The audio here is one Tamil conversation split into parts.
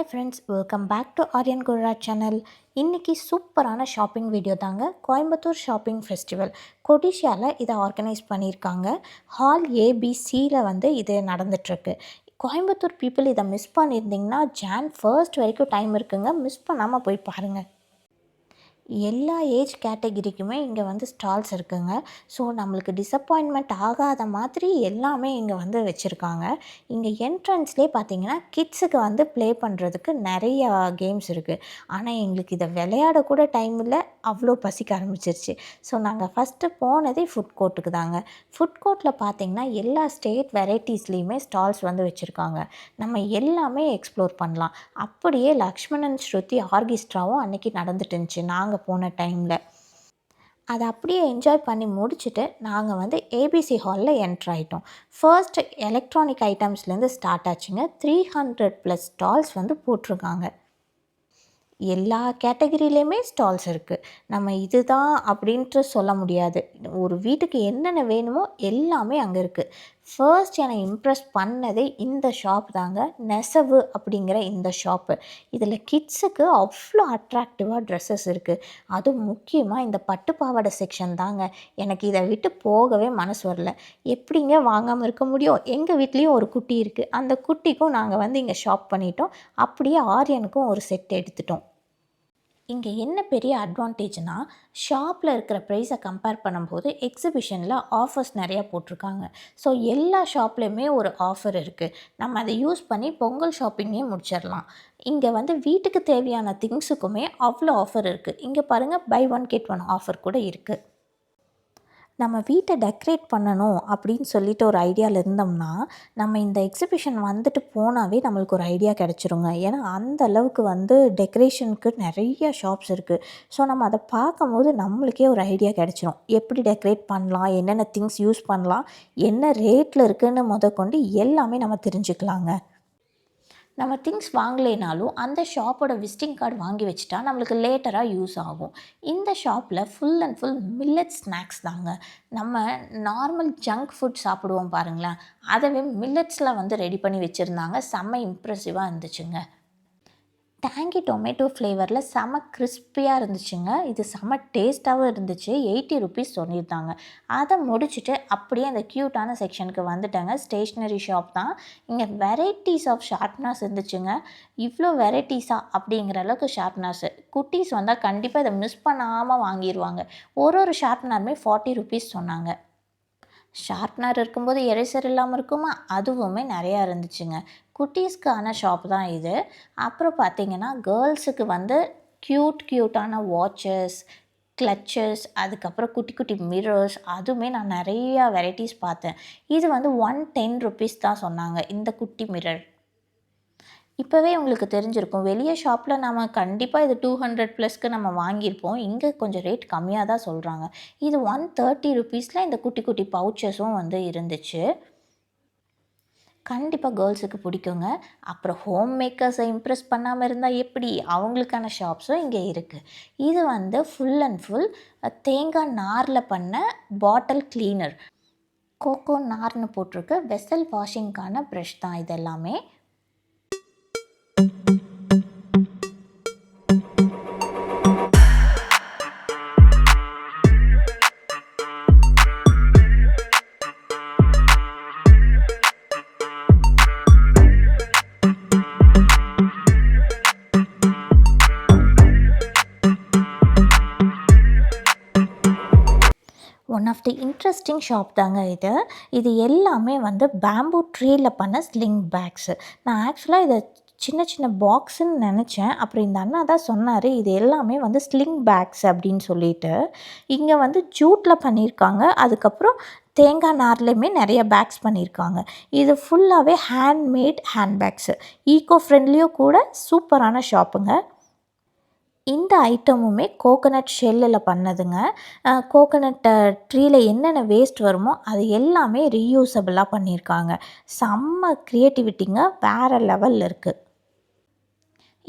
Hi friends, welcome back to Aryan Gururaj channel. இன்றைக்கி சூப்பரான ஷாப்பிங் வீடியோ தாங்க. கோயம்புத்தூர் ஷாப்பிங் ஃபெஸ்டிவல் கொடிஷியாவில் இதை ஆர்கனைஸ் பண்ணியிருக்காங்க. ஹால் ஏபிசியில் இது நடந்துகிட்ருக்கு. கோயம்புத்தூர் பீப்புள் இதை மிஸ் பண்ணியிருந்தீங்கன்னா ஜான் 1 வரைக்கும் டைம் இருக்குங்க. மிஸ் பண்ணாமல் போய் பாருங்கள். எல்லா ஏஜ் கேட்டகிரிக்குமே இங்கே ஸ்டால்ஸ் இருக்குங்க. ஸோ நம்மளுக்கு டிசப்பாயின்மெண்ட் ஆகாத மாதிரி எல்லாமே இங்கே வச்சுருக்காங்க. இங்கே என்ட்ரன்ஸ்லேயே பார்த்தீங்கன்னா கிட்ஸுக்கு ப்ளே பண்ணுறதுக்கு நிறையா கேம்ஸ் இருக்குது. ஆனால் எங்களுக்கு இதை விளையாட கூட டைம் இல்லை, அவ்வளோ பசிக்க ஆரம்பிச்சிருச்சு. ஸோ நாங்கள் ஃபஸ்ட்டு போனதே ஃபுட் கோர்ட்டுக்கு தாங்க. ஃபுட் கோர்ட்டில் பார்த்தீங்கன்னா எல்லா ஸ்டேட் வெரைட்டிஸ்லேயுமே ஸ்டால்ஸ் வச்சுருக்காங்க. நம்ம எல்லாமே எக்ஸ்ப்ளோர் பண்ணலாம். அப்படியே லக்ஷ்மணன் ஸ்ருதி ஆர்கெஸ்ட்ராவும் அன்றைக்கி நடந்துட்டு இருந்துச்சு நாங்கள் போன டைமில். அதை அப்படியே என்ஜாய் பண்ணி முடிச்சுட்டு நாங்கள் ஏபிசி ஹாலில் என்ட்ரு ஆகிட்டோம். ஃபர்ஸ்ட் எலக்ட்ரானிக் ஐட்டம்ஸ்லேருந்து ஸ்டார்ட் ஆச்சுங்க. 300+ ஸ்டால்ஸ் போட்டிருக்காங்க. எல்லா கேட்டகிரிலேயுமே ஸ்டால்ஸ் இருக்குது. நம்ம இதுதான் அப்படின்ட்டு சொல்ல முடியாது. ஒரு வீட்டுக்கு என்னென்ன வேணுமோ எல்லாமே அங்கே இருக்குது. ஃபர்ஸ்ட் என்னை இம்ப்ரெஸ் பண்ணதே இந்த ஷாப் தாங்க. நெசவு அப்படிங்கிற இந்த ஷாப்பு. இதில் கிட்ஸுக்கு அவ்வளோ அட்ராக்டிவாக ட்ரெஸ்ஸஸ் இருக்குது. அதுவும் முக்கியமாக இந்த பட்டு பாவாடை செக்ஷன் தாங்க. எனக்கு இதை விட்டு போகவே மனசு வரல. எப்படிங்க வாங்காமல் இருக்க முடியும்? எங்கள் வீட்லேயும் ஒரு குட்டி இருக்குது. அந்த குட்டிக்கும் நாங்கள் இங்கே ஷாப் பண்ணிட்டோம். அப்படியே ஆரியனுக்கும் ஒரு செட் எடுத்துட்டோம். இங்கே என்ன பெரிய அட்வான்டேஜ்னால், ஷாப்பில் இருக்கிற ப்ரைஸை கம்பேர் பண்ணும்போது எக்ஸிபிஷனில் ஆஃபர்ஸ் நிறையா போட்டிருக்காங்க. ஸோ எல்லா ஷாப்லேயுமே ஒரு ஆஃபர் இருக்குது. நம்ம அதை யூஸ் பண்ணி பொங்கல் ஷாப்பிங்கே முடிச்சிடலாம். இங்கே வீட்டுக்கு தேவையான திங்ஸுக்குமே அவ்வளோ ஆஃபர் இருக்குது. இங்கே பாருங்கள், பை 1 கெட் 1 ஆஃபர் கூட இருக்குது. நம்ம வீட்டை டெக்கரேட் பண்ணணும் அப்படின்னு சொல்லிட்டு ஒரு ஐடியாவில் இருந்தோம்னா, நம்ம இந்த எக்ஸிபிஷன் போனாவே நம்மளுக்கு ஒரு ஐடியா கிடச்சிருங்க. ஏன்னா அந்த அளவுக்கு டெக்கரேஷனுக்கு நிறைய ஷாப்ஸ் இருக்குது. ஸோ நம்ம அதை பார்க்கும்போது நம்மளுக்கே ஒரு ஐடியா கிடச்சிரும். எப்படி டெக்கரேட் பண்ணலாம், என்னென்ன திங்ஸ் யூஸ் பண்ணலாம், என்ன ரேட்டில் இருக்குதுன்னு முதற்கொண்டு எல்லாமே நம்ம தெரிஞ்சுக்கலாங்க. நம்ம திங்ஸ் வாங்கலைனாலும் அந்த ஷாப்போட விசிட்டிங் கார்டு வாங்கி வச்சுட்டா நம்மளுக்கு லேட்டராக யூஸ் ஆகும். இந்த ஷாப்பில் full and full millet snacks தாங்க. நம்ம நார்மல் ஜங்க் ஃபுட் சாப்பிடுவோம் பாருங்களேன், அதவே மில்லட்ஸில் ரெடி பண்ணி வச்சுருந்தாங்க. செம்ம இம்ப்ரெசிவாக இருந்துச்சுங்க. டேங்கி டொமேட்டோ ஃப்ளேவரில் செம கிறிஸ்பியாக இருந்துச்சுங்க. இது செம டேஸ்ட்டாகவும் இருந்துச்சு. 80 ருபீஸ் சொல்லியிருந்தாங்க. அதை முடிச்சுட்டு அப்படியே அந்த க்யூட்டான செக்ஷனுக்கு வந்துட்டாங்க. ஸ்டேஷ்னரி ஷாப் தான். இங்கே வெரைட்டிஸ் ஆஃப் ஷார்ப்னர்ஸ் இருந்துச்சுங்க. இவ்வளோ வெரைட்டிஸாக அப்படிங்கிற அளவுக்கு ஷார்ப்னர்ஸு. குட்டீஸ் வந்தால் கண்டிப்பாக இதை மிஸ் பண்ணாமல் வாங்கிடுவாங்க. ஒரு ஷார்ப்னருமே 40 ருபீஸ் சொன்னாங்க. ஷார்ப்னர் இருக்கும்போது எரேசர் இல்லாமல் இருக்குமா, அதுவுமே நிறையா இருந்துச்சுங்க. குட்டீஸ்க்கான ஷாப் தான் இது. அப்புறம் பார்த்திங்கன்னா கேர்ள்ஸுக்கு க்யூட்டான வாட்சஸ், கிளச்சஸ், அதுக்கப்புறம் குட்டி குட்டி மிரர்ஸ், அதுவுமே நான் நிறையா வெரைட்டிஸ் பார்த்தேன். இது 110 ருபீஸ் தான் சொன்னாங்க இந்த குட்டி மிரர். இப்போவே உங்களுக்கு தெரிஞ்சிருக்கும், வெளியே ஷாப்பில் நம்ம கண்டிப்பாக இது 200+ நம்ம வாங்கியிருப்போம். இங்கே கொஞ்சம் ரேட் கம்மியாக தான் சொல்கிறாங்க. இது 130 ருபீஸில் இந்த குட்டி குட்டி பவுச்சஸும் இருந்துச்சு. கண்டிப்பாக கேர்ள்ஸுக்கு பிடிக்குங்க. அப்புறம் ஹோம் மேக்கர்ஸை இம்ப்ரெஸ் பண்ணாமல் இருந்தால் எப்படி, அவங்களுக்கான ஷாப்ஸும் இங்கே இருக்குது. இது ஃபுல் அண்ட் ஃபுல் தேங்காய் நாரில் பண்ண பாட்டில் கிளீனர். கோகோ நார்னு போட்டிருக்கு. வெசல் வாஷிங்க்கான ப்ரஷ் தான் இது எல்லாமே. One of the interesting shop தாங்க இது. இது எல்லாமே பேம்பூ ட்ரீயில் பண்ண ஸ்லிங் பேக்ஸு. நான் ஆக்சுவலாக இதை சின்ன சின்ன பாக்ஸுன்னு நினச்சேன். அப்புறம் இந்த அண்ணா தான் சொன்னார், இது எல்லாமே ஸ்லிங் பேக்ஸ் அப்படின்னு சொல்லிட்டு. இங்கே ஜூட்டில் பண்ணியிருக்காங்க. அதுக்கப்புறம் தேங்காய் நார்லேயுமே நிறைய பேக்ஸ் பண்ணியிருக்காங்க. இது ஃபுல்லாகவே ஹேண்ட்மேட் ஹேண்ட் பேக்ஸு. ஈகோ ஃப்ரெண்ட்லியும் கூட. சூப்பரான ஷாப்புங்க. இந்த ஐட்டமுமே கோகனட் ஷெல்லில் பண்ணதுங்க. கோகனட் ட்ரீயில் என்னென்ன வேஸ்ட் வருமோ அது எல்லாமே ரீயூசபிளாக பண்ணியிருக்காங்க. செம்ம க்ரியேட்டிவிட்டிங்க, வேறு லெவலில் இருக்குது.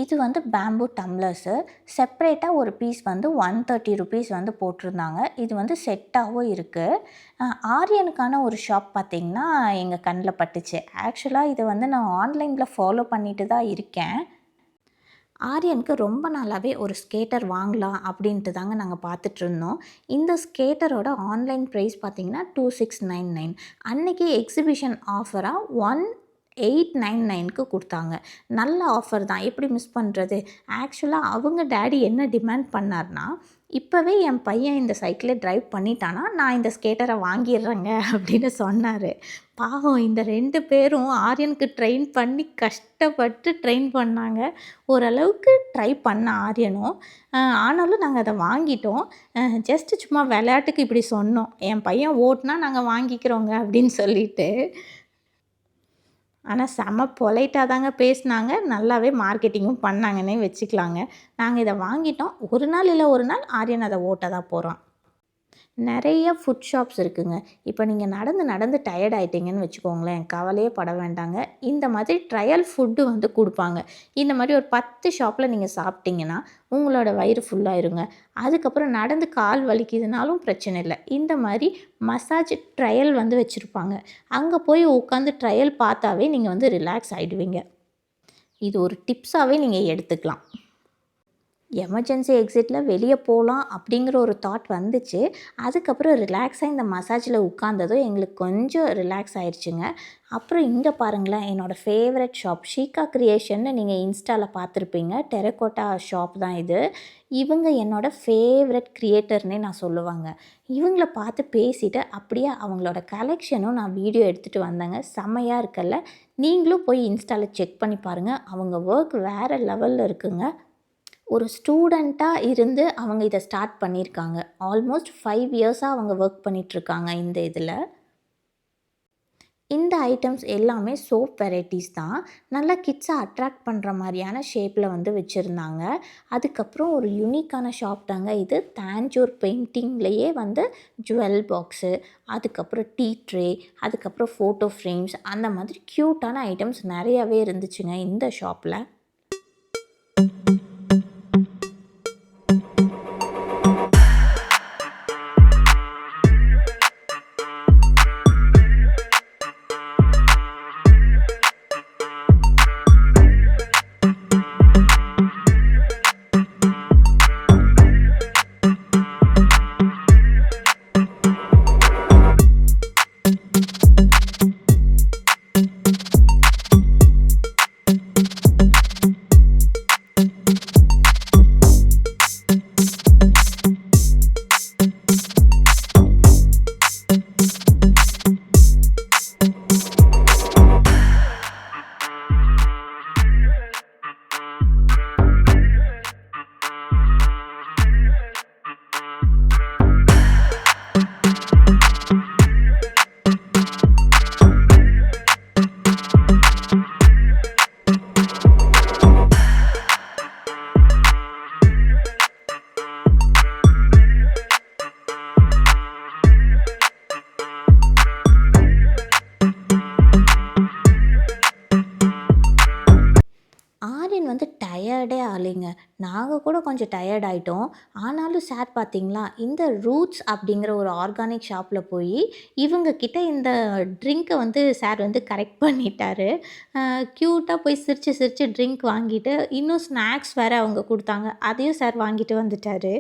இது பேம்பூ டம்ளர்ஸு. செப்ரேட்டாக ஒரு பீஸ் 130 ருபீஸ் போட்டிருந்தாங்க. இது செட்டாகவும் இருக்குது. ஆரியனுக்கான ஒரு ஷாப் பார்த்திங்கன்னா எங்கள் கண்ணில் பட்டுச்சு. ஆக்சுவலாக இது நான் ஆன்லைனில் ஃபாலோ பண்ணிட்டு தான் இருக்கேன். ஆரியனுக்கு ரொம்ப நாளாகவே ஒரு ஸ்கேட்டர் வாங்கலாம் அப்படின்ட்டு தாங்க நாங்கள் பார்த்துட்ருந்தோம். இந்த ஸ்கேட்டரோட ஆன்லைன் ப்ரைஸ் பார்த்தீங்கன்னா 2699. அன்னைக்கு எக்ஸிபிஷன் ஆஃபராக 1899க்கு கொடுத்தாங்க. நல்ல ஆஃபர் தான், எப்படி மிஸ் பண்ணுறது? ஆக்சுவலாக அவங்க டேடி என்ன டிமாண்ட் பண்ணார்னா, இப்போவே என் பையன் இந்த சைக்கிளை ட்ரைவ் பண்ணிட்டானா நான் இந்த ஸ்கேட்டரை வாங்கிடுறேங்க அப்படின்னு சொன்னார். பாவம் இந்த 2 பேரும் ஆரியனுக்கு ட்ரெயின் பண்ணி கஷ்டப்பட்டு ட்ரெயின் பண்ணாங்க. ஓரளவுக்கு ட்ரை பண்ண ஆரியனும். ஆனாலும் நாங்கள் அதை வாங்கிட்டோம். ஜஸ்ட்டு சும்மா விளையாட்டுக்கு இப்படி சொன்னோம், என் பையன் ஓட்டினா நாங்கள் வாங்கிக்கிறோங்க அப்படின்னு சொல்லிட்டு. ஆனால் செம்ம பொலைட்டாக தாங்க பேசினாங்க. நல்லாவே மார்க்கெட்டிங்கும் பண்ணாங்கன்னே வச்சுக்கலாங்க. நாங்கள் இதை வாங்கிட்டோம். ஒரு நாள் இல்லை ஒரு நாள் ஆரியன் அதை ஓட்ட தான் போகிறோம். நிறைய ஃபுட் ஷாப்ஸ் இருக்குங்க. இப்போ நீங்கள் நடந்து நடந்து டயர்ட் ஆகிட்டீங்கன்னு வச்சுக்கோங்களேன், கவலையே பட வேண்டாங்க. இந்த மாதிரி ட்ரையல் ஃபுட்டு வந்து கொடுப்பாங்க. இந்த மாதிரி ஒரு 10 ஷாப்பில் நீங்கள் சாப்பிட்டீங்கன்னா உங்களோட வயிறு ஃபுல்லாயிருங்க. அதுக்கப்புறம் நடந்து கால் வலிக்குதுனாலும் பிரச்சனை இல்லை. இந்த மாதிரி மசாஜ் ட்ரையல் வந்து வச்சுருப்பாங்க. அங்கே போய் உட்காந்து ட்ரையல் பார்த்தாவே நீங்கள் வந்து ரிலாக்ஸ் ஆகிடுவீங்க. இது ஒரு டிப்ஸாகவே நீங்கள் எடுத்துக்கலாம். எமர்ஜென்சி எக்ஸிட்டில் வெளியே போகலாம் அப்படிங்கிற ஒரு தாட் வந்துச்சு. அதுக்கப்புறம் ரிலாக்ஸாக இந்த மசாஜில் உட்காந்ததும் எங்களுக்கு கொஞ்சம் ரிலாக்ஸ் ஆயிடுச்சுங்க. அப்புறம் இங்கே பாருங்களேன், என்னோடய ஃபேவரட் ஷாப் ஷீகா கிரியேஷன்னு நீங்கள் இன்ஸ்டாவில் பார்த்துருப்பீங்க. டெரகோட்டா ஷாப் தான் இது. இவங்க என்னோடய ஃபேவரட் க்ரியேட்டர்னே நான் சொல்லுவாங்க. இவங்கள பார்த்து பேசிவிட்டு அப்படியே அவங்களோட கலெக்ஷனும் நான் வீடியோ எடுத்துகிட்டு வந்தேங்க. செம்மையாக இருக்குல்ல? நீங்களும் போய் இன்ஸ்டாவில் செக் பண்ணி பாருங்கள். அவங்க ஒர்க் வேறு லெவலில் இருக்குங்க. ஒரு ஸ்டூடெண்ட்டாக இருந்து அவங்க இதை ஸ்டார்ட் பண்ணியிருக்காங்க. ஆல்மோஸ்ட் 5 இயர்ஸாக அவங்க ஒர்க் பண்ணிகிட்ருக்காங்க இந்த இதில். இந்த ஐட்டம்ஸ் எல்லாமே சோப் வெரைட்டிஸ் தான். நல்லா கிட்ஸை அட்ராக்ட் பண்ணுற மாதிரியான ஷேப்பில் வந்து வச்சுருந்தாங்க. அதுக்கப்புறம் ஒரு யூனிக்கான ஷாப் தாங்க இது. தாஞ்சூர் பெயிண்டிங்லேயே வந்து ஜுவல் பாக்ஸு, அதுக்கப்புறம் டீ ட்ரே, அதுக்கப்புறம் ஃபோட்டோ ஃப்ரேம்ஸ், அந்த மாதிரி க்யூட்டான ஐட்டம்ஸ் நிறையாவே இருந்துச்சுங்க இந்த ஷாப்பில். வந்து டயர்டே ஆகலைங்க. நாங்கள் கூட கொஞ்சம் டயர்ட் ஆகிட்டோம். ஆனாலும் சார் பார்த்தீங்களா, இந்த ரூட்ஸ் அப்படிங்கிற ஒரு ஆர்கானிக் ஷாப்பில் போய் இவங்கக்கிட்ட இந்த ட்ரிங்க்கை வந்து சார் வந்து கரெக்ட் பண்ணிட்டாரு. க்யூட்டாக போய் சிரித்து சிரித்து ட்ரிங்க் வாங்கிட்டு, இன்னும் ஸ்நாக்ஸ் வேறு அவங்க கொடுத்தாங்க. அதையும் சார் வாங்கிட்டு வந்துட்டார்.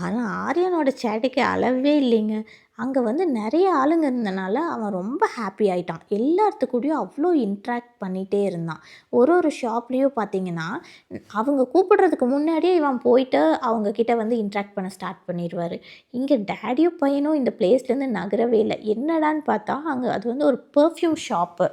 ஆனால் ஆரியனோட சேட்டைக்கு அளவே இல்லைங்க. அங்கே வந்து நிறைய ஆளுங்க இருந்தனால அவன் ரொம்ப ஹாப்பி ஆகிட்டான். எல்லாத்துக்கூடயும் அவ்வளோ இன்ட்ராக்ட் பண்ணிகிட்டே இருந்தான். ஒரு ஒரு ஷாப்லேயும் பார்த்தீங்கன்னா, அவங்க கூப்பிடுறதுக்கு முன்னாடியே இவன் போயிட்டு அவங்கக்கிட்ட வந்து இன்ட்ராக்ட் பண்ண ஸ்டார்ட் பண்ணிடுவார். இங்கே டேடியும் பையனும் இந்த பிளேஸ்லேருந்து நகரவே இல்லை. என்னடான்னு பார்த்தா அங்கே அது வந்து ஒரு பெர்ஃப்யூம் ஷாப்பு.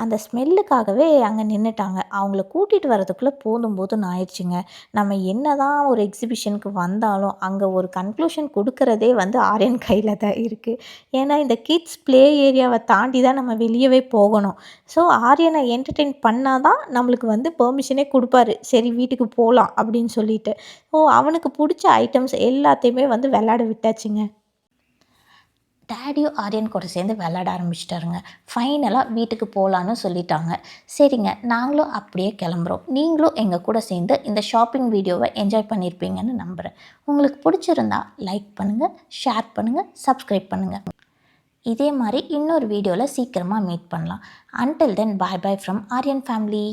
அந்த ஸ்மெல்லுக்காகவே அங்கே நின்றுட்டாங்க. அவங்கள கூட்டிகிட்டு வரதுக்குள்ளே போதும் போதும்னு ஆயிடுச்சுங்க. நம்ம என்ன தான் ஒரு எக்ஸிபிஷனுக்கு வந்தாலும் அங்கே ஒரு கன்க்ளூஷன் கொடுக்குறதே வந்து ஆரியன் கையில் தான் இருக்குது. ஏன்னா இந்த கிட்ஸ் ப்ளே ஏரியாவை தாண்டி தான் நம்ம வெளியவே போகணும். ஸோ ஆரியனை என்டர்டெயின் பண்ணால் தான் நம்மளுக்கு வந்து பெர்மிஷனே கொடுப்பாரு. சரி வீட்டுக்கு போகலாம் அப்படின்னு சொல்லிட்டு. ஸோ அவனுக்கு பிடிச்ச ஐட்டம்ஸ் எல்லாத்தையுமே வந்து விளையாட விட்டாச்சுங்க. டேடியும் ஆரியன் கூட சேர்ந்து விளையாட ஆரம்பிச்சிட்டாருங்க. ஃபைனலாக வீட்டுக்கு போகலான்னு சொல்லிட்டாங்க. சரிங்க, நாங்களும் அப்படியே கிளம்புறோம். நீங்களும் எங்கள் கூட சேர்ந்து இந்த ஷாப்பிங் வீடியோவை என்ஜாய் பண்ணியிருப்பீங்கன்னு நம்புகிறேன். உங்களுக்கு பிடிச்சிருந்தா லைக் பண்ணுங்கள், ஷேர் பண்ணுங்கள், சப்ஸ்கிரைப் பண்ணுங்கள். இதே மாதிரி இன்னொரு வீடியோவில் சீக்கிரமாக மீட் பண்ணலாம். Until then bye bye from Aryan family.